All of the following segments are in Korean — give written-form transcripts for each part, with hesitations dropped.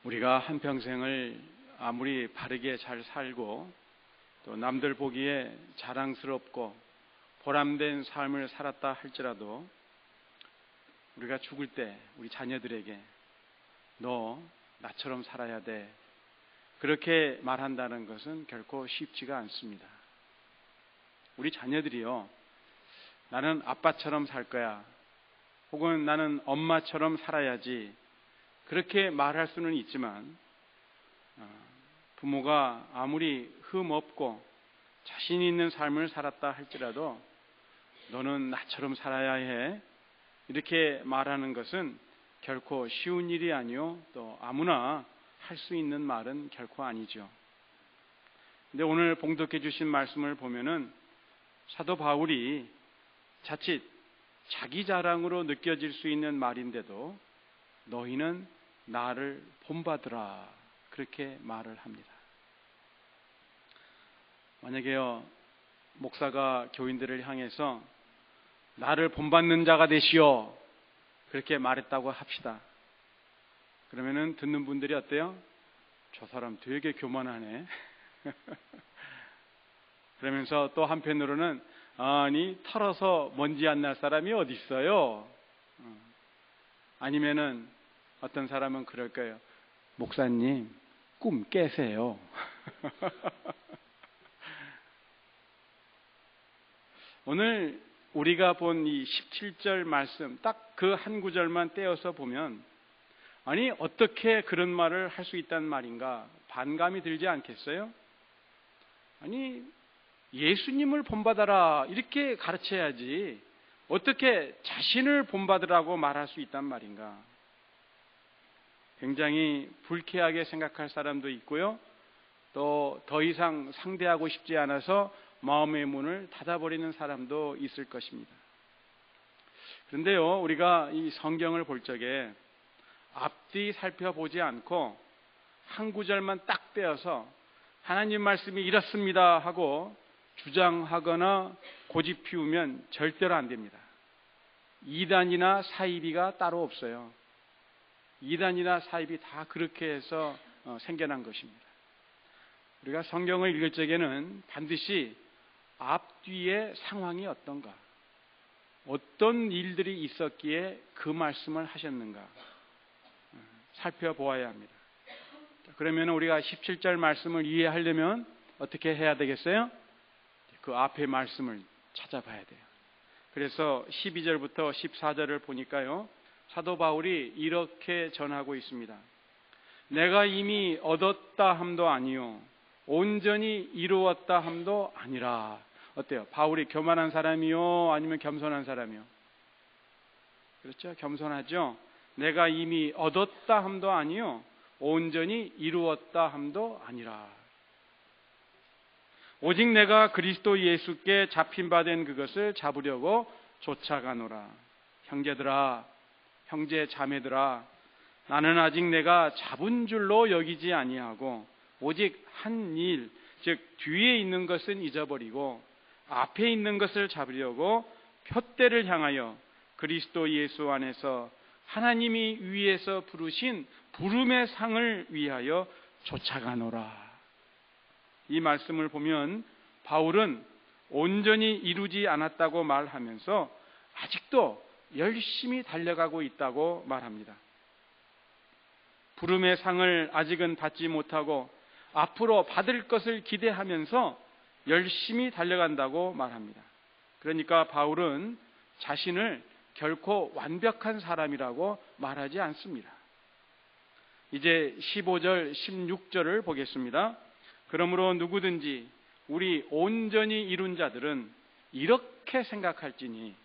우리가 한평생을 아무리 바르게 잘 살고 또 남들 보기에 자랑스럽고 보람된 삶을 살았다 할지라도 우리가 죽을 때 우리 자녀들에게 너 나처럼 살아야 돼, 그렇게 말한다는 것은 결코 쉽지가 않습니다. 우리 자녀들이요, 나는 아빠처럼 살 거야, 혹은 나는 엄마처럼 살아야지, 그렇게 말할 수는 있지만 부모가 아무리 흠없고 자신 있는 삶을 살았다 할지라도 너는 나처럼 살아야 해, 이렇게 말하는 것은 결코 쉬운 일이 아니요, 또 아무나 할 수 있는 말은 결코 아니죠. 근데 오늘 봉독해 주신 말씀을 보면은 사도 바울이 자칫 자기 자랑으로 느껴질 수 있는 말인데도 너희는 나를 본받으라, 그렇게 말을 합니다. 만약에요, 목사가 교인들을 향해서 나를 본받는 자가 되시오, 그렇게 말했다고 합시다. 그러면은 듣는 분들이 어때요? 저 사람 되게 교만하네. 그러면서 또 한편으로는 아니, 털어서 먼지 안 날 사람이 어디 있어요? 아니면은 어떤 사람은 그럴 거예요. 목사님, 꿈 깨세요. 오늘 우리가 본 이 17절 말씀, 딱 그 한 구절만 떼어서 보면, 아니, 어떻게 그런 말을 할 수 있단 말인가 반감이 들지 않겠어요? 아니, 예수님을 본받아라, 이렇게 가르쳐야지 어떻게 자신을 본받으라고 말할 수 있단 말인가. 굉장히 불쾌하게 생각할 사람도 있고요, 또 더 이상 상대하고 싶지 않아서 마음의 문을 닫아버리는 사람도 있을 것입니다. 그런데요, 우리가 이 성경을 볼 적에 앞뒤 살펴보지 않고 한 구절만 딱 떼어서 하나님 말씀이 이렇습니다 하고 주장하거나 고집 피우면 절대로 안 됩니다. 이단이나 사이비가 따로 없어요. 이단이나 사이비 다 그렇게 해서 생겨난 것입니다. 우리가 성경을 읽을 적에는 반드시 앞뒤의 상황이 어떤가, 어떤 일들이 있었기에 그 말씀을 하셨는가 살펴보아야 합니다. 그러면 우리가 17절 말씀을 이해하려면 어떻게 해야 되겠어요? 그 앞에 말씀을 찾아봐야 돼요. 그래서 12절부터 14절을 보니까요, 사도 바울이 이렇게 전하고 있습니다. 내가 이미 얻었다 함도 아니요 온전히 이루었다 함도 아니라. 어때요? 바울이 교만한 사람이요, 아니면 겸손한 사람이요? 그렇죠, 겸손하죠. 내가 이미 얻었다 함도 아니요 온전히 이루었다 함도 아니라. 오직 내가 그리스도 예수께 잡힌 바 된 그것을 잡으려고 쫓아가노라. 형제들아, 형제 자매들아, 나는 아직 내가 잡은 줄로 여기지 아니하고 오직 한 일, 즉 뒤에 있는 것은 잊어버리고 앞에 있는 것을 잡으려고 푯대를 향하여 그리스도 예수 안에서 하나님이 위에서 부르신 부름의 상을 위하여 쫓아가노라. 이 말씀을 보면 바울은 온전히 이루지 않았다고 말하면서 아직도 열심히 달려가고 있다고 말합니다. 부름의 상을 아직은 받지 못하고 앞으로 받을 것을 기대하면서 열심히 달려간다고 말합니다. 그러니까 바울은 자신을 결코 완벽한 사람이라고 말하지 않습니다. 이제 15절, 16절을 보겠습니다. 그러므로 누구든지 우리 온전히 이룬 자들은 이렇게 생각할지니,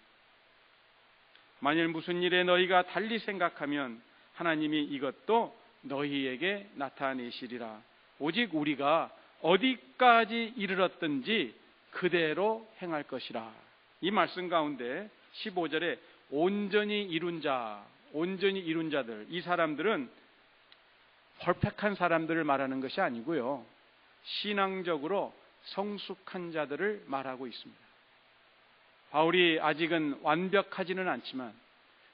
만일 무슨 일에 너희가 달리 생각하면 하나님이 이것도 너희에게 나타내시리라. 오직 우리가 어디까지 이르렀든지 그대로 행할 것이라. 이 말씀 가운데 15절에 온전히 이룬 자, 온전히 이룬 자들, 이 사람들은 퍼펙트한 사람들을 말하는 것이 아니고요, 신앙적으로 성숙한 자들을 말하고 있습니다. 바울이 아직은 완벽하지는 않지만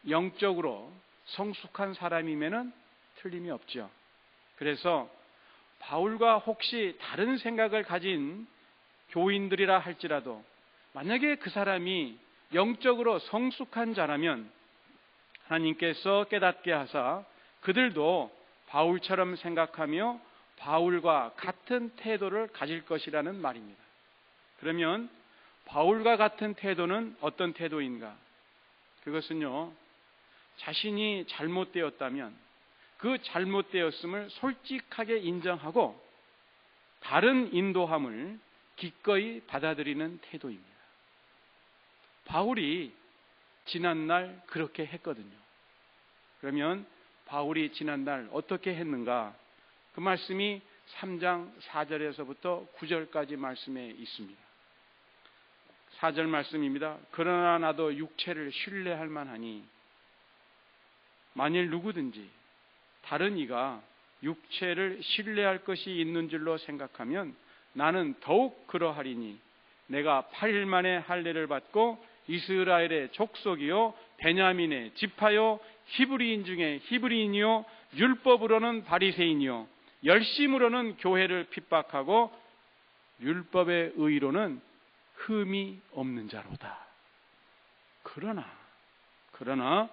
영적으로 성숙한 사람이면은 틀림이 없죠. 그래서 바울과 혹시 다른 생각을 가진 교인들이라 할지라도 만약에 그 사람이 영적으로 성숙한 자라면 하나님께서 깨닫게 하사 그들도 바울처럼 생각하며 바울과 같은 태도를 가질 것이라는 말입니다. 그러면 바울과 같은 태도는 어떤 태도인가? 그것은요, 자신이 잘못되었다면 그 잘못되었음을 솔직하게 인정하고 다른 인도함을 기꺼이 받아들이는 태도입니다. 바울이 지난날 그렇게 했거든요. 그러면 바울이 지난날 어떻게 했는가? 그 말씀이 3장 4절에서부터 9절까지 말씀에 있습니다. 4절 말씀입니다. 그러나 나도 육체를 신뢰할 만하니 만일 누구든지 다른 이가 육체를 신뢰할 것이 있는 줄로 생각하면 나는 더욱 그러하리니 내가 8일 만에 할례를 받고 이스라엘의 족속이요 베냐민의 지파요 히브리인 중에 히브리인이요 율법으로는 바리새인이요 열심으로는 교회를 핍박하고 율법의 의로는 흠이 없는 자로다. 그러나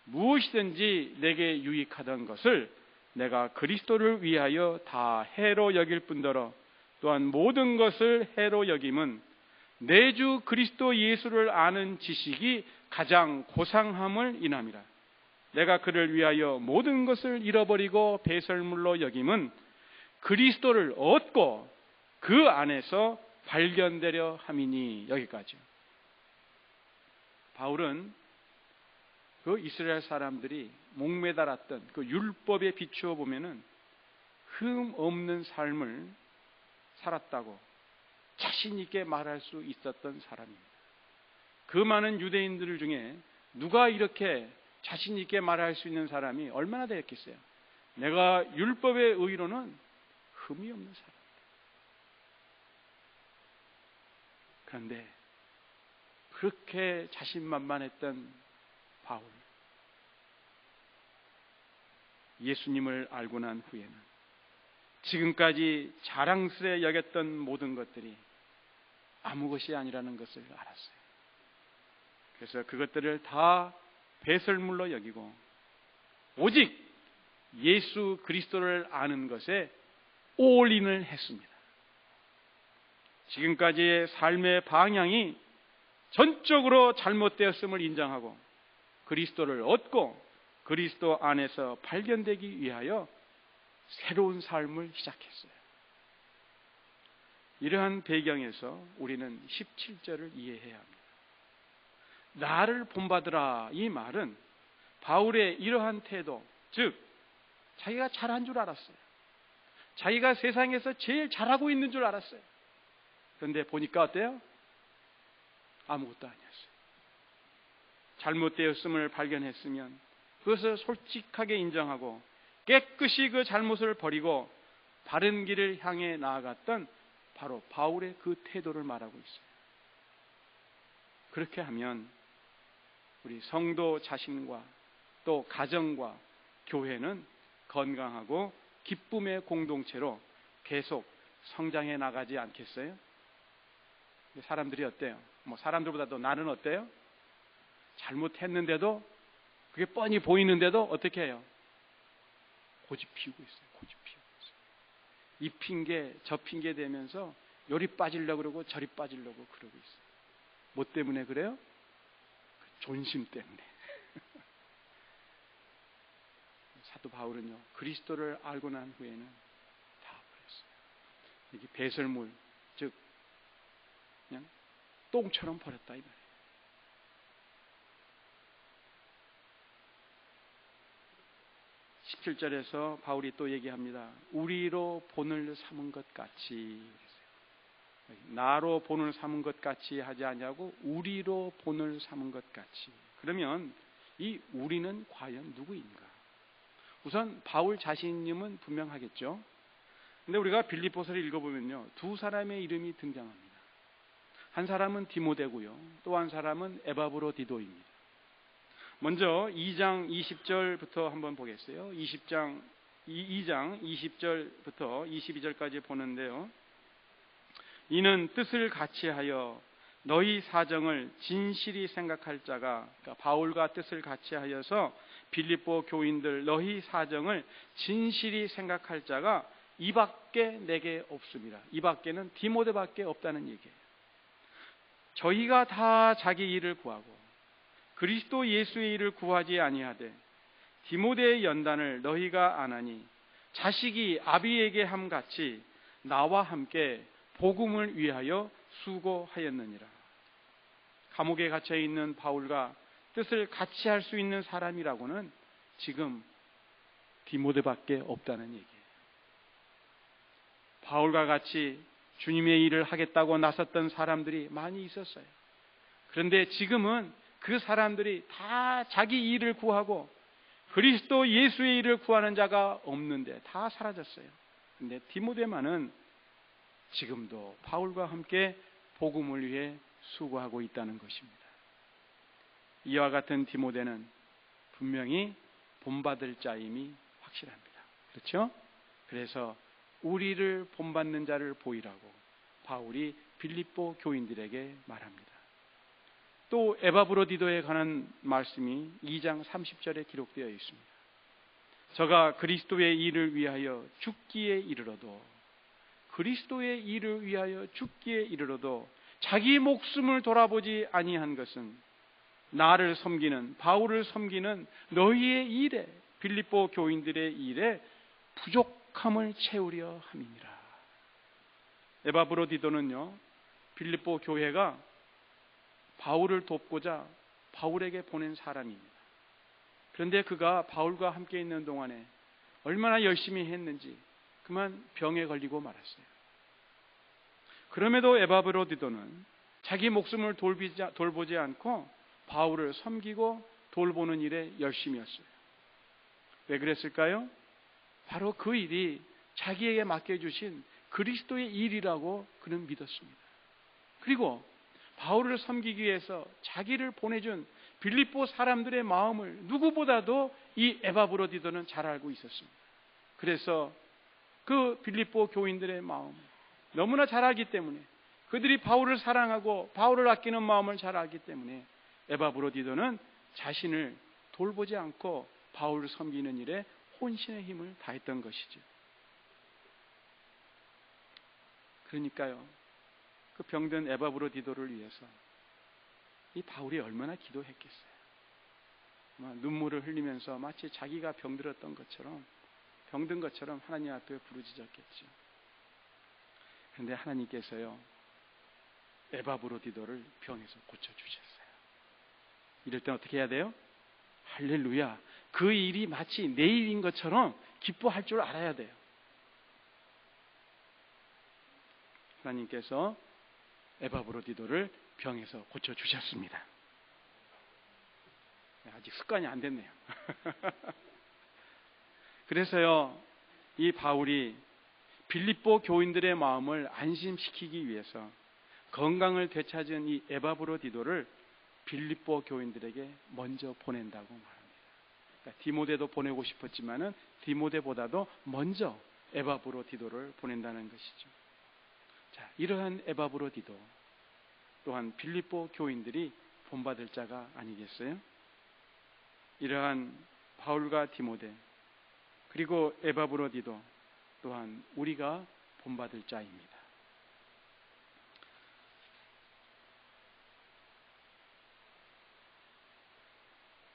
무엇이든지 내게 유익하던 것을 내가 그리스도를 위하여 다 해로 여길 뿐더러 또한 모든 것을 해로 여김은 내 주 그리스도 예수를 아는 지식이 가장 고상함을 인함이라. 내가 그를 위하여 모든 것을 잃어버리고 배설물로 여김은 그리스도를 얻고 그 안에서 발견되려 함이니. 여기까지요. 바울은 그 이스라엘 사람들이 목매달았던 그 율법에 비추어 보면은 흠 없는 삶을 살았다고 자신 있게 말할 수 있었던 사람입니다. 그 많은 유대인들 중에 누가 이렇게 자신 있게 말할 수 있는 사람이 얼마나 되었겠어요? 내가 율법의 의로는 흠이 없는 사람. 그런데 그렇게 자신만만했던 바울, 예수님을 알고 난 후에는 지금까지 자랑스레 여겼던 모든 것들이 아무 것이 아니라는 것을 알았어요. 그래서 그것들을 다 배설물로 여기고 오직 예수 그리스도를 아는 것에 올인을 했습니다. 지금까지의 삶의 방향이 전적으로 잘못되었음을 인정하고 그리스도를 얻고 그리스도 안에서 발견되기 위하여 새로운 삶을 시작했어요. 이러한 배경에서 우리는 17절을 이해해야 합니다. 나를 본받으라, 이 말은 바울의 이러한 태도, 즉 자기가 잘한 줄 알았어요. 자기가 세상에서 제일 잘하고 있는 줄 알았어요. 그런데 보니까 어때요? 아무것도 아니었어요. 잘못되었음을 발견했으면 그것을 솔직하게 인정하고 깨끗이 그 잘못을 버리고 바른 길을 향해 나아갔던 바로 바울의 그 태도를 말하고 있어요. 그렇게 하면 우리 성도 자신과 또 가정과 교회는 건강하고 기쁨의 공동체로 계속 성장해 나가지 않겠어요? 사람들이 어때요? 사람들보다도 나는 어때요? 잘못했는데도 그게 뻔히 보이는데도 어떻게 해요? 고집 피우고 있어요. 고집 피우고 있어요. 이 핑계 저 핑계 대면서 요리 빠지려고 그러고 저리 빠지려고 그러고 있어요. 뭐 때문에 그래요? 존심 때문에. 사도 바울은요, 그리스도를 알고 난 후에는 다 버렸어요. 이게 배설물, 즉 그냥 똥처럼 버렸다 이 말이에요. (17절에서) 바울이 또 얘기합니다. 우리로 본을 삼은 것 같이, 나로 본을 삼은 것 같이 하지 않냐고, 우리로 본을 삼은 것 같이. 그러면 이 우리는 과연 누구인가? 우선 바울 자신님은 분명하겠죠. 근데 우리가 빌립보서를 읽어보면요, 두 사람의 이름이 등장합니다. 한 사람은 디모데고요, 또 한 사람은 에바브로디도입니다. 먼저 2장 20절부터 한번 보겠어요. 20장 2장 20절부터 22절까지 보는데요. 이는 뜻을 같이하여 너희 사정을 진실이 생각할 자가, 그러니까 바울과 뜻을 같이하여서 빌립보 교인들 너희 사정을 진실이 생각할 자가 이밖에 내게 없습니다. 이밖에는 디모데밖에 없다는 얘기예요. 저희가 다 자기 일을 구하고 그리스도 예수의 일을 구하지 아니하되 디모데의 연단을 너희가 아나니 자식이 아비에게 함같이 나와 함께 복음을 위하여 수고하였느니라. 감옥에 갇혀 있는 바울과 뜻을 같이 할 수 있는 사람이라고는 지금 디모데밖에 없다는 얘기예요. 바울과 같이 주님의 일을 하겠다고 나섰던 사람들이 많이 있었어요. 그런데 지금은 그 사람들이 다 자기 일을 구하고 그리스도 예수의 일을 구하는 자가 없는데 다 사라졌어요. 그런데 디모데만은 지금도 바울과 함께 복음을 위해 수고하고 있다는 것입니다. 이와 같은 디모데는 분명히 본받을 자임이 확실합니다. 그렇죠? 그래서 우리를 본받는 자를 보이라고 바울이 빌립보 교인들에게 말합니다. 또 에바브로디도에 관한 말씀이 2장 30절에 기록되어 있습니다. 저가 그리스도의 일을 위하여 죽기에 이르러도, 그리스도의 일을 위하여 죽기에 이르러도 자기 목숨을 돌아보지 아니한 것은 나를 섬기는, 바울을 섬기는 너희의 일에, 빌립보 교인들의 일에 부족함을 채우려 함이니라. 에바브로디도는요, 빌립보 교회가 바울을 돕고자 바울에게 보낸 사람입니다. 그런데 그가 바울과 함께 있는 동안에 얼마나 열심히 했는지 그만 병에 걸리고 말았어요. 그럼에도 에바브로디도는 자기 목숨을 돌보지 않고 바울을 섬기고 돌보는 일에 열심이었어요. 왜 그랬을까요? 바로 그 일이 자기에게 맡겨주신 그리스도의 일이라고 그는 믿었습니다. 그리고 바울을 섬기기 위해서 자기를 보내준 빌립보 사람들의 마음을 누구보다도 이 에바브로디도는 잘 알고 있었습니다. 그래서 그 빌립보 교인들의 마음을 너무나 잘 알기 때문에, 그들이 바울을 사랑하고 바울을 아끼는 마음을 잘 알기 때문에 에바브로디도는 자신을 돌보지 않고 바울을 섬기는 일에 혼신의 힘을 다했던 것이죠. 그러니까요, 그 병든 에바브로디도를 위해서 이 바울이 얼마나 기도했겠어요. 눈물을 흘리면서 마치 자기가 병든 것처럼 하나님 앞에 부르짖었겠죠. 그런데 하나님께서요, 에바브로디도를 병에서 고쳐주셨어요. 이럴 땐 어떻게 해야 돼요? 할렐루야, 그 일이 마치 내 일인 것처럼 기뻐할 줄 알아야 돼요. 하나님께서 에바브로디도를 병에서 고쳐주셨습니다. 아직 습관이 안 됐네요. 그래서요, 이 바울이 빌립보 교인들의 마음을 안심시키기 위해서 건강을 되찾은 이 에바브로디도를 빌립보 교인들에게 먼저 보낸다고 말합니다. 그러니까 디모데도 보내고 싶었지만은 디모데보다도 먼저 에바브로디도를 보낸다는 것이죠. 자, 이러한 에바브로디도 또한 빌립보 교인들이 본받을 자가 아니겠어요? 이러한 바울과 디모데 그리고 에바브로디도 또한 우리가 본받을 자입니다.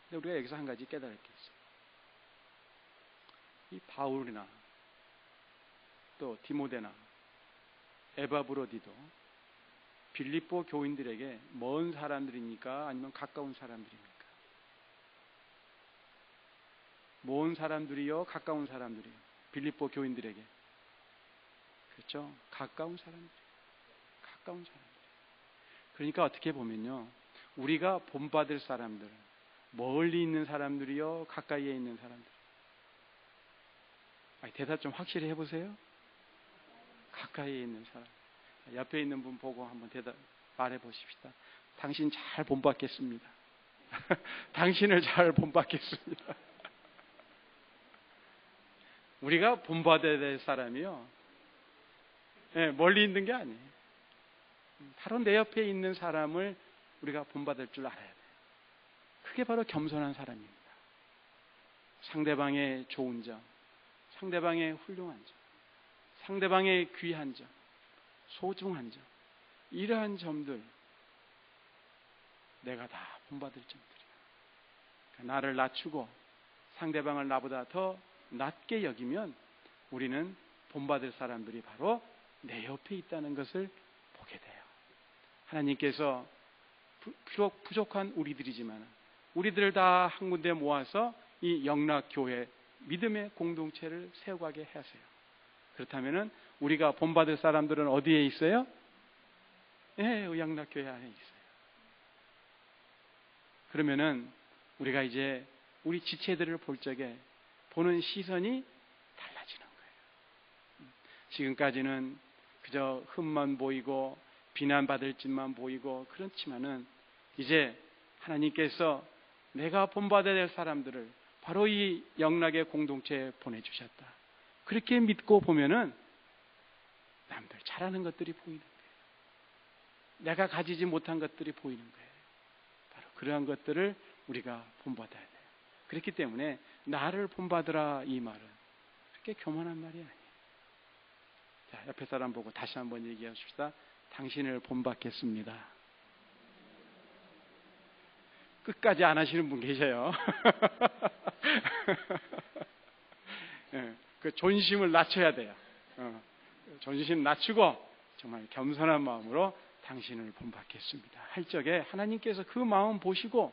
근데 우리가 여기서 한 가지 깨달을 게 있어요. 이 바울이나 또 디모데나 에바브로디도 빌립보 교인들에게 먼 사람들입니까? 아니면 가까운 사람들입니까? 먼 사람들이요? 가까운 사람들이요? 빌립보 교인들에게. 그렇죠? 가까운 사람들. 그러니까 어떻게 보면요, 우리가 본받을 사람들, 멀리 있는 사람들이요? 가까이에 있는 사람들. 대답 좀 확실히 해보세요. 가까이에 있는 사람. 옆에 있는 분 보고 한번 대답 말해 보십시다. 당신 잘 본받겠습니다. 당신을 잘 본받겠습니다. 우리가 본받아야 될 사람이요, 멀리 있는 게 아니에요. 바로 내 옆에 있는 사람을 우리가 본받을 줄 알아야 돼요. 그게 바로 겸손한 사람입니다. 상대방의 좋은 점, 상대방의 훌륭한 점, 상대방의 귀한 점, 소중한 점, 이러한 점들, 내가 다 본받을 점들이야. 그러니까 나를 낮추고 상대방을 나보다 더 낮게 여기면 우리는 본받을 사람들이 바로 내 옆에 있다는 것을 보게 돼요. 하나님께서 비록 부족한 우리들이지만 우리들을 다 한 군데 모아서 이 영락교회 믿음의 공동체를 세워가게 하세요. 그렇다면 우리가 본받을 사람들은 어디에 있어요? 영락교회 안에 있어요. 그러면은 우리가 이제 우리 지체들을 볼 적에 보는 시선이 달라지는 거예요. 지금까지는 그저 흠만 보이고 비난받을 짓만 보이고 그렇지만은 이제 하나님께서 내가 본받아야 될 사람들을 바로 이 영락의 공동체에 보내주셨다. 그렇게 믿고 보면은 남들 잘하는 것들이 보이는 거예요. 내가 가지지 못한 것들이 보이는 거예요. 바로 그러한 것들을 우리가 본받아야 돼요. 그렇기 때문에 나를 본받으라 이 말은 그렇게 교만한 말이 아니에요. 자, 옆에 사람 보고 다시 한번 얘기하십시다. 당신을 본받겠습니다. 끝까지 안 하시는 분 계셔요. 그 존심을 낮춰야 돼요. 존심 낮추고 정말 겸손한 마음으로 당신을 본받겠습니다 할 적에 하나님께서 그 마음 보시고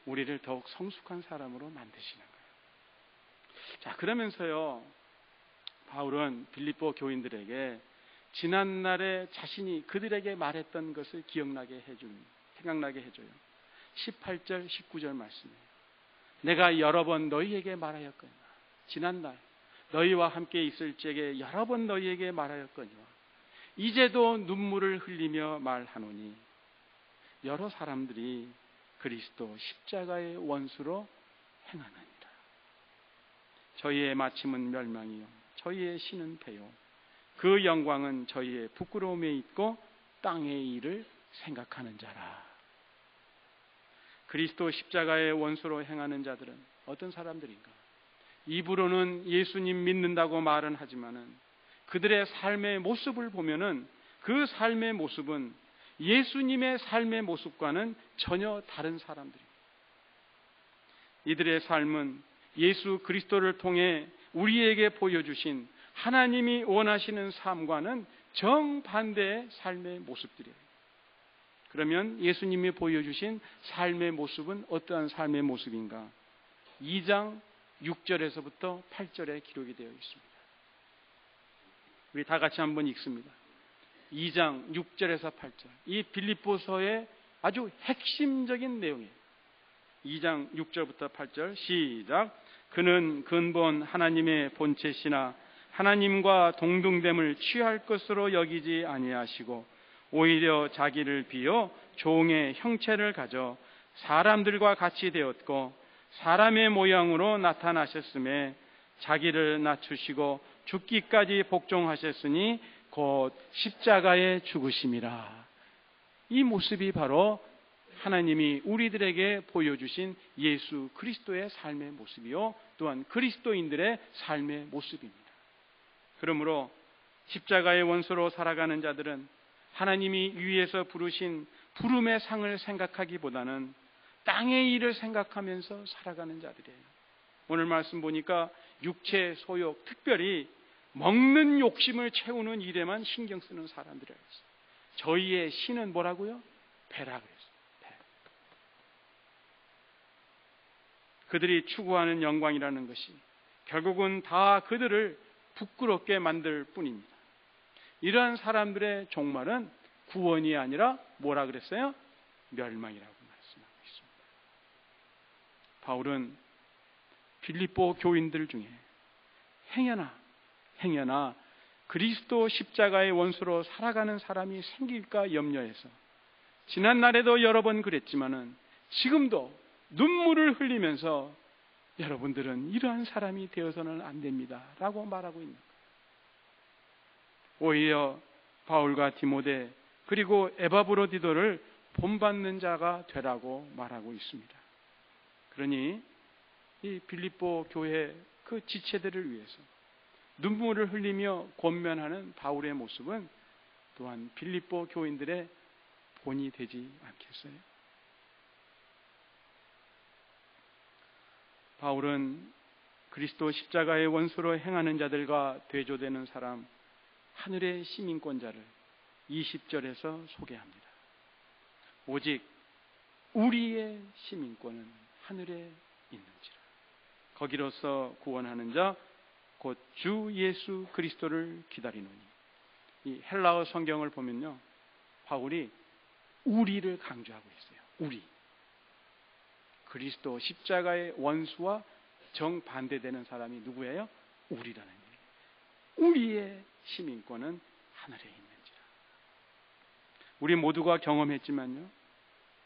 우리를 더욱 성숙한 사람으로 만드시는 거예요. 자, 그러면서요, 바울은 빌립보 교인들에게 지난날에 자신이 그들에게 말했던 것을 생각나게 해줘요. 18절, 19절 말씀이에요. 내가 여러 번 너희에게 말하였거니와, 지난날 너희와 함께 있을 적에 여러 번 너희에게 말하였거니와 이제도 눈물을 흘리며 말하노니 여러 사람들이 그리스도 십자가의 원수로 행하느니라. 저희의 마침은 멸망이요 저희의 신은 패요 그 영광은 저희의 부끄러움에 있고 땅의 일을 생각하는 자라. 그리스도 십자가의 원수로 행하는 자들은 어떤 사람들인가? 입으로는 예수님 믿는다고 말은 하지만은 그들의 삶의 모습을 보면은 그 삶의 모습은 예수님의 삶의 모습과는 전혀 다른 사람들입니다. 이들의 삶은 예수 그리스도를 통해 우리에게 보여주신 하나님이 원하시는 삶과는 정반대의 삶의 모습들이에요. 그러면 예수님이 보여주신 삶의 모습은 어떠한 삶의 모습인가? 2장 6절에서부터 8절에 기록이 되어 있습니다. 우리 다 같이 한번 읽습니다. 2장 6절에서 8절. 이 빌립보서의 아주 핵심적인 내용이에요. 2장 6절부터 8절 시작. 그는 근본 하나님의 본체시나 하나님과 동등됨을 취할 것으로 여기지 아니하시고 오히려 자기를 비어 종의 형체를 가져 사람들과 같이 되었고 사람의 모양으로 나타나셨음에 자기를 낮추시고 죽기까지 복종하셨으니 곧 십자가에 죽으심이라. 이 모습이 바로 하나님이 우리들에게 보여주신 예수 그리스도의 삶의 모습이요 또한 그리스도인들의 삶의 모습입니다. 그러므로 십자가의 원수로 살아가는 자들은 하나님이 위에서 부르신 부름의 상을 생각하기보다는 땅의 일을 생각하면서 살아가는 자들이에요. 오늘 말씀 보니까 육체 소욕, 특별히 먹는 욕심을 채우는 일에만 신경 쓰는 사람들이라고 했어요. 저희의 신은 뭐라고요? 배라 그랬어요. 배. 그들이 추구하는 영광이라는 것이 결국은 다 그들을 부끄럽게 만들 뿐입니다. 이러한 사람들의 종말은 구원이 아니라 뭐라 그랬어요? 멸망이라고 말씀하고 있습니다. 바울은 빌립보 교인들 중에 행여나 그리스도 십자가의 원수로 살아가는 사람이 생길까 염려해서 지난날에도 여러 번 그랬지만은 지금도 눈물을 흘리면서 여러분들은 이러한 사람이 되어서는 안 됩니다 라고 말하고 있는 거예요. 오히려 바울과 디모데 그리고 에바브로디도를 본받는 자가 되라고 말하고 있습니다. 그러니 이 빌립보 교회 그 지체들을 위해서 눈물을 흘리며 권면하는 바울의 모습은 또한 빌립보 교인들의 본이 되지 않겠어요? 바울은 그리스도 십자가의 원수로 행하는 자들과 대조되는 사람, 하늘의 시민권자를 20절에서 소개합니다. 오직 우리의 시민권은 하늘에 있는지라. 거기로서 구원하는 자 곧 주 예수 그리스도를 기다리노니. 이 헬라어 성경을 보면요, 바울이 우리를 강조하고 있어요. 우리. 그리스도 십자가의 원수와 정반대되는 사람이 누구예요? 우리라는 얘기예요. 우리의 시민권은 하늘에 있는지라. 우리 모두가 경험했지만요,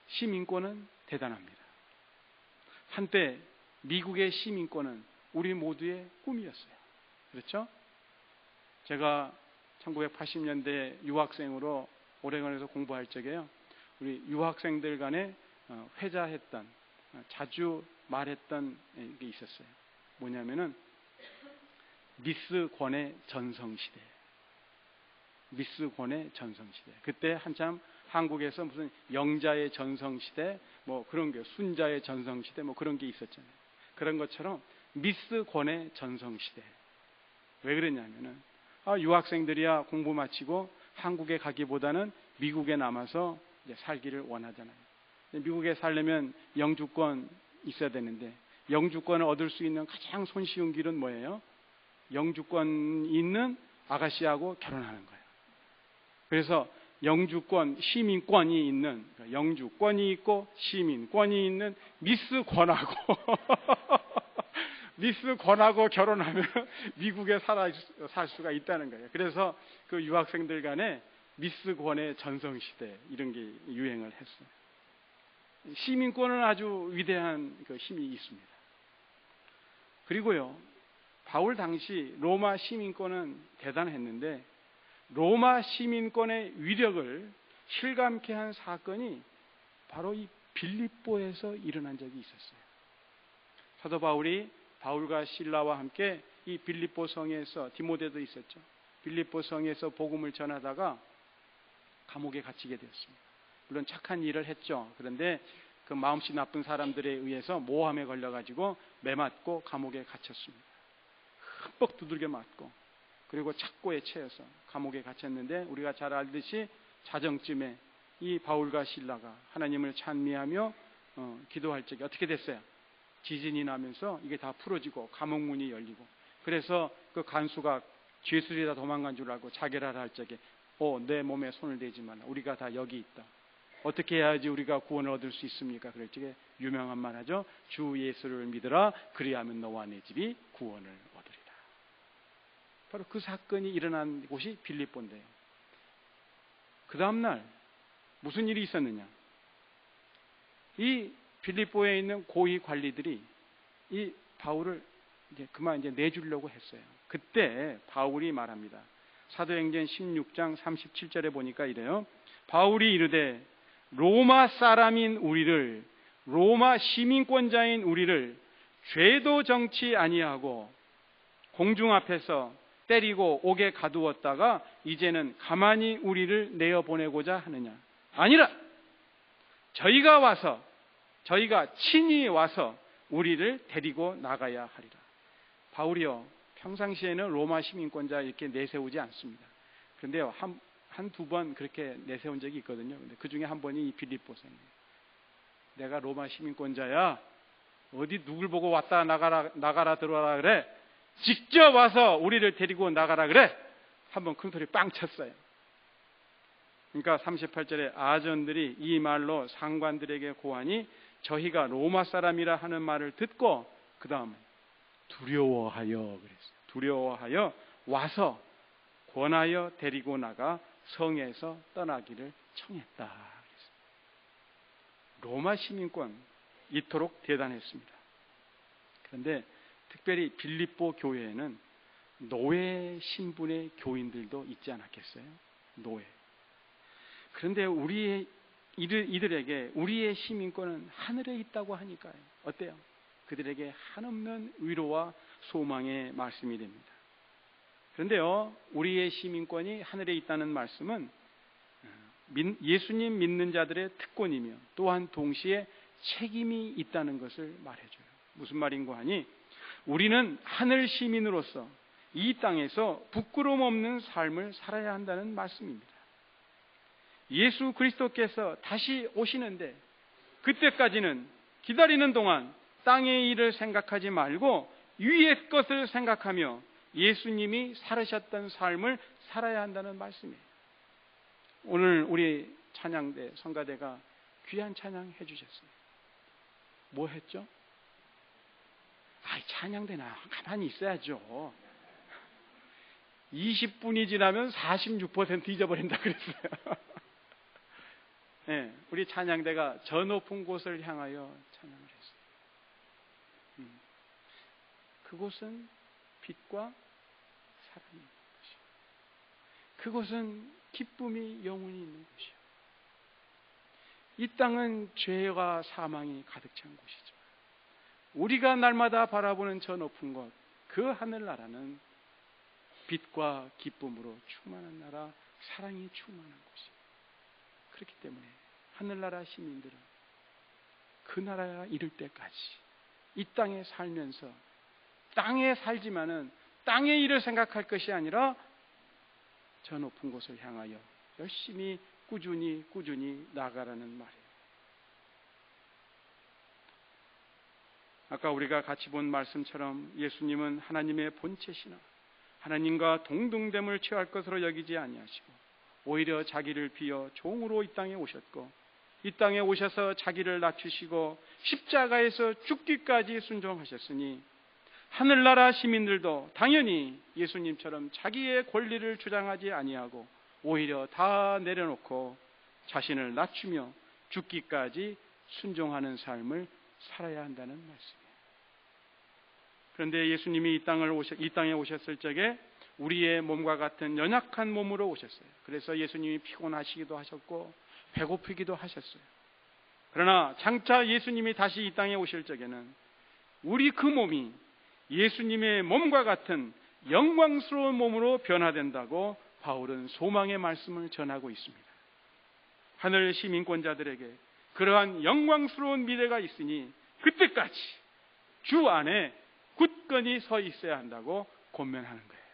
시민권은 대단합니다. 한때 미국의 시민권은 우리 모두의 꿈이었어요. 그렇죠? 제가 1980년대 유학생으로 오레곤에서 공부할 적에요, 우리 유학생들 간에 회자했던, 자주 말했던 게 있었어요. 뭐냐면은 미스 권의 전성시대. 미스 권의 전성시대. 그때 한참 한국에서 무슨 영자의 전성시대, 뭐 그런 게, 순자의 전성시대, 뭐 그런 게 있었잖아요. 그런 것처럼 미스 권의 전성시대. 왜 그러냐면은, 유학생들이야 공부 마치고 한국에 가기보다는 미국에 남아서 이제 살기를 원하잖아요. 미국에 살려면 영주권 있어야 되는데, 영주권을 얻을 수 있는 가장 손쉬운 길은 뭐예요? 영주권 있는 아가씨하고 결혼하는 거예요. 그래서 영주권, 시민권이 있는, 영주권이 있고 시민권이 있는 미스 권하고 미스 권하고 결혼하면 미국에 살 수가 있다는 거예요. 그래서 그 유학생들 간에 미스 권의 전성시대, 이런 게 유행을 했어요. 시민권은 아주 위대한 그 힘이 있습니다. 그리고요, 바울 당시 로마 시민권은 대단했는데, 로마 시민권의 위력을 실감케 한 사건이 바로 이 빌립보에서 일어난 적이 있었어요. 사도 바울이 바울과 실라와 함께 이 빌립보 성에서, 디모데도 있었죠, 빌립보 성에서 복음을 전하다가 감옥에 갇히게 되었습니다. 물론 착한 일을 했죠. 그런데 그 마음씨 나쁜 사람들에 의해서 모함에 걸려가지고 매맞고 감옥에 갇혔습니다. 흠뻑 두들겨 맞고, 그리고 착고에 채여서 감옥에 갇혔는데, 우리가 잘 알듯이 자정쯤에 이 바울과 실라가 하나님을 찬미하며 기도할 적에 어떻게 됐어요? 지진이 나면서 이게 다 풀어지고 감옥문이 열리고, 그래서 그 간수가 죄수들이 다 도망간 줄 알고 자결하라 할 적에 내 몸에 손을 대지 마라. 우리가 다 여기 있다. 어떻게 해야지 우리가 구원을 얻을 수 있습니까? 그럴 적에 유명한 말 하죠. 주 예수를 믿으라. 그리하면 너와 내 집이 구원을 얻으리라. 바로 그 사건이 일어난 곳이 빌립보인데요. 그 다음날 무슨 일이 있었느냐? 이 빌립보에 있는 고위 관리들이 이 바울을 그만 내주려고 했어요. 그때 바울이 말합니다. 사도행전 16장 37절에 보니까 이래요. 바울이 이르되 로마 사람인 우리를, 로마 시민권자인 우리를 죄도 정치 아니하고 공중 앞에서 때리고 옥에 가두었다가 이제는 가만히 우리를 내어보내고자 하느냐? 아니라 저희가 친히 와서 우리를 데리고 나가야 하리라. 바울이요, 평상시에는 로마 시민권자 이렇게 내세우지 않습니다. 그런데요, 한두 번 그렇게 내세운 적이 있거든요. 근데 그 중에 한 번이 이 빌립보서입니다. 내가 로마 시민권자야. 어디 누굴 보고 왔다 나가라 들어와라 그래. 직접 와서 우리를 데리고 나가라 그래. 한번 큰 소리 빵 쳤어요. 그러니까 38절에 아전들이 이 말로 상관들에게 고하니 저희가 로마 사람이라 하는 말을 듣고 그 다음 두려워하여 그랬어요. 두려워하여 와서 권하여 데리고 나가 성에서 떠나기를 청했다 그랬어요. 로마 시민권 이토록 대단했습니다. 그런데 특별히 빌립보 교회에는 노예 신분의 교인들도 있지 않았겠어요? 노예. 그런데 이들에게 우리의 시민권은 하늘에 있다고 하니까요. 어때요? 그들에게 한없는 위로와 소망의 말씀이 됩니다. 그런데요, 우리의 시민권이 하늘에 있다는 말씀은 예수님 믿는 자들의 특권이며 또한 동시에 책임이 있다는 것을 말해줘요. 무슨 말인고 하니, 우리는 하늘 시민으로서 이 땅에서 부끄러움 없는 삶을 살아야 한다는 말씀입니다. 예수 그리스도께서 다시 오시는데 그때까지는 기다리는 동안 땅의 일을 생각하지 말고 위의 것을 생각하며 예수님이 살으셨던 삶을 살아야 한다는 말씀이에요. 오늘 우리 찬양대, 성가대가 귀한 찬양 해주셨어요. 뭐 했죠? 찬양대나 가만히 있어야죠. 20분이 지나면 46% 잊어버린다 그랬어요. 네, 우리 찬양대가 저 높은 곳을 향하여 찬양을 했어요. 그곳은 빛과 사랑이 있는 곳이요. 그곳은 기쁨이 영원히 있는 곳이요. 이 땅은 죄와 사망이 가득 찬 곳이지만 우리가 날마다 바라보는 저 높은 곳, 그 하늘나라는 빛과 기쁨으로 충만한 나라, 사랑이 충만한 곳이에요. 그렇기 때문에 하늘나라 시민들은 그 나라에 이를 때까지 이 땅에 살면서 땅에 살지만은 땅의 일을 생각할 것이 아니라 저 높은 곳을 향하여 열심히 꾸준히 나아가라는 말이에요. 아까 우리가 같이 본 말씀처럼 예수님은 하나님의 본체시나 하나님과 동등됨을 취할 것으로 여기지 아니하시고 오히려 자기를 비어 종으로 이 땅에 오셨고 이 땅에 오셔서 자기를 낮추시고 십자가에서 죽기까지 순종하셨으니 하늘나라 시민들도 당연히 예수님처럼 자기의 권리를 주장하지 아니하고 오히려 다 내려놓고 자신을 낮추며 죽기까지 순종하는 삶을 살아야 한다는 말씀이에요. 그런데 예수님이 이 땅에 오셨을 적에 우리의 몸과 같은 연약한 몸으로 오셨어요. 그래서 예수님이 피곤하시기도 하셨고 배고프기도 하셨어요. 그러나 장차 예수님이 다시 이 땅에 오실 적에는 우리 그 몸이 예수님의 몸과 같은 영광스러운 몸으로 변화된다고 바울은 소망의 말씀을 전하고 있습니다. 하늘 시민권자들에게 그러한 영광스러운 미래가 있으니 그때까지 주 안에 굳건히 서 있어야 한다고 권면하는 거예요.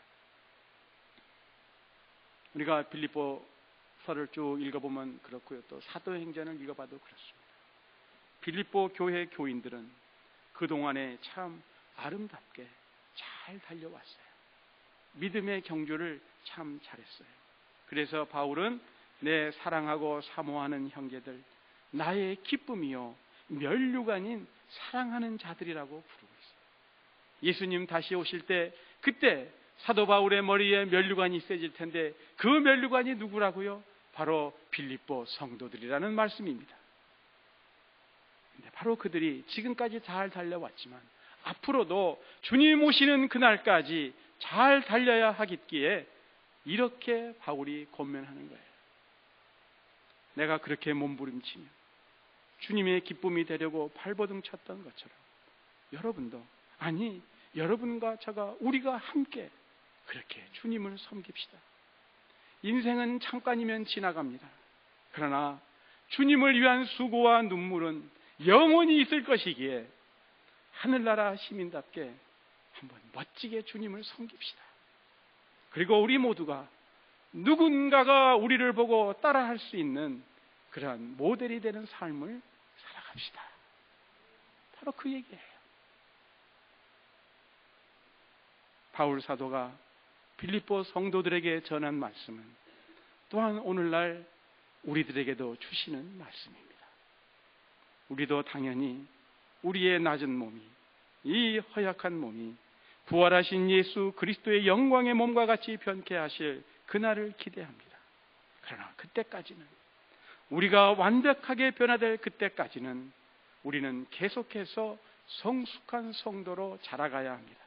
우리가 빌립보서를 쭉 읽어보면 그렇고요. 또 사도행전을 읽어봐도 그렇습니다. 빌립보 교회 교인들은 그동안에 참 아름답게 잘 달려왔어요. 믿음의 경주를 참 잘했어요. 그래서 바울은 내 사랑하고 사모하는 형제들, 나의 기쁨이요 멸류관인 아닌 사랑하는 자들이라고 부르고 있어요. 예수님 다시 오실 때 그때 사도 바울의 머리에 멸류관이 있어질 텐데 그 멸류관이 누구라고요? 바로 빌립보 성도들이라는 말씀입니다. 바로 그들이 지금까지 잘 달려왔지만 앞으로도 주님 오시는 그날까지 잘 달려야 하겠기에 이렇게 바울이 권면하는 거예요. 내가 그렇게 몸부림치며 주님의 기쁨이 되려고 발버둥 쳤던 것처럼 여러분도, 아니 여러분과 저가 우리가 함께 그렇게 주님을 섬깁시다. 인생은 잠깐이면 지나갑니다. 그러나 주님을 위한 수고와 눈물은 영원히 있을 것이기에 하늘나라 시민답게 한번 멋지게 주님을 섬깁시다. 그리고 우리 모두가 누군가가 우리를 보고 따라할 수 있는 그러한 모델이 되는 삶을 살아갑시다. 바로 그 얘기예요. 바울 사도가 빌립보 성도들에게 전한 말씀은 또한 오늘날 우리들에게도 주시는 말씀입니다. 우리도 당연히 우리의 낮은 몸이, 이 허약한 몸이 부활하신 예수 그리스도의 영광의 몸과 같이 변케 하실 그날을 기대합니다. 그러나 그때까지는, 우리가 완벽하게 변화될 그때까지는 우리는 계속해서 성숙한 성도로 자라가야 합니다.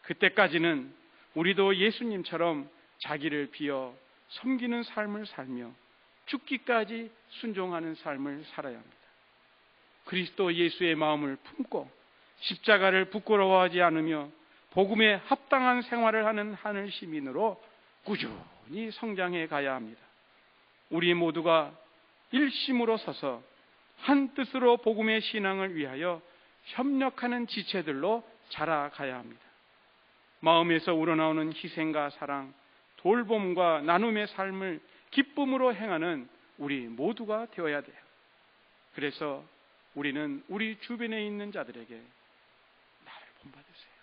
그때까지는 우리도 예수님처럼 자기를 비워 섬기는 삶을 살며 죽기까지 순종하는 삶을 살아야 합니다. 그리스도 예수의 마음을 품고 십자가를 부끄러워하지 않으며 복음에 합당한 생활을 하는 하늘 시민으로 꾸준히 성장해 가야 합니다. 우리 모두가 일심으로 서서 한 뜻으로 복음의 신앙을 위하여 협력하는 지체들로 자라가야 합니다. 마음에서 우러나오는 희생과 사랑, 돌봄과 나눔의 삶을 기쁨으로 행하는 우리 모두가 되어야 돼요. 그래서 우리는 우리 주변에 있는 자들에게 나를 본받으세요,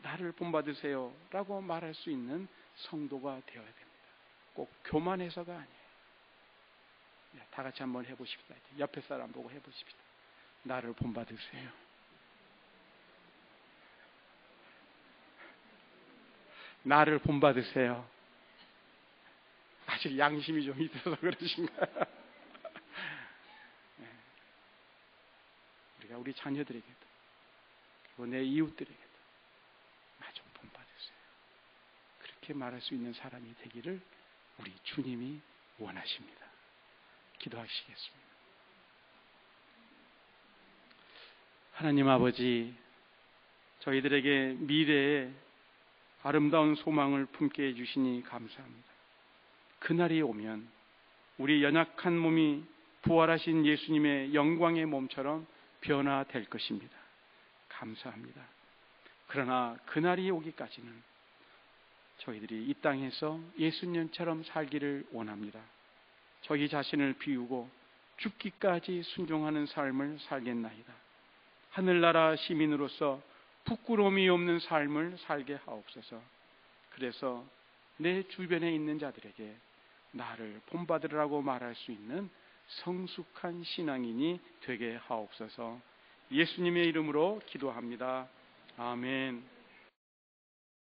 나를 본받으세요 라고 말할 수 있는 성도가 되어야 됩니다. 꼭 교만해서가 아니에요. 다 같이 한번 해보십시다. 옆에 사람 보고 해보십시다. 나를 본받으세요. 나를 본받으세요. 아직 양심이 좀 있어서 그러신가요? 네. 우리가 우리 자녀들에게도 그리고 내 이웃들에게도 나 좀 본받으세요, 그렇게 말할 수 있는 사람이 되기를 우리 주님이 원하십니다. 기도하시겠습니다. 하나님 아버지, 저희들에게 미래에 아름다운 소망을 품게 해주시니 감사합니다. 그날이 오면 우리 연약한 몸이 부활하신 예수님의 영광의 몸처럼 변화될 것입니다. 감사합니다. 그러나 그날이 오기까지는 저희들이 이 땅에서 예수님처럼 살기를 원합니다. 저희 자신을 비우고 죽기까지 순종하는 삶을 살겠나이다. 하늘나라 시민으로서 부끄러움이 없는 삶을 살게 하옵소서. 그래서 내 주변에 있는 자들에게 나를 본받으라고 말할 수 있는 성숙한 신앙인이 되게 하옵소서. 예수님의 이름으로 기도합니다. 아멘.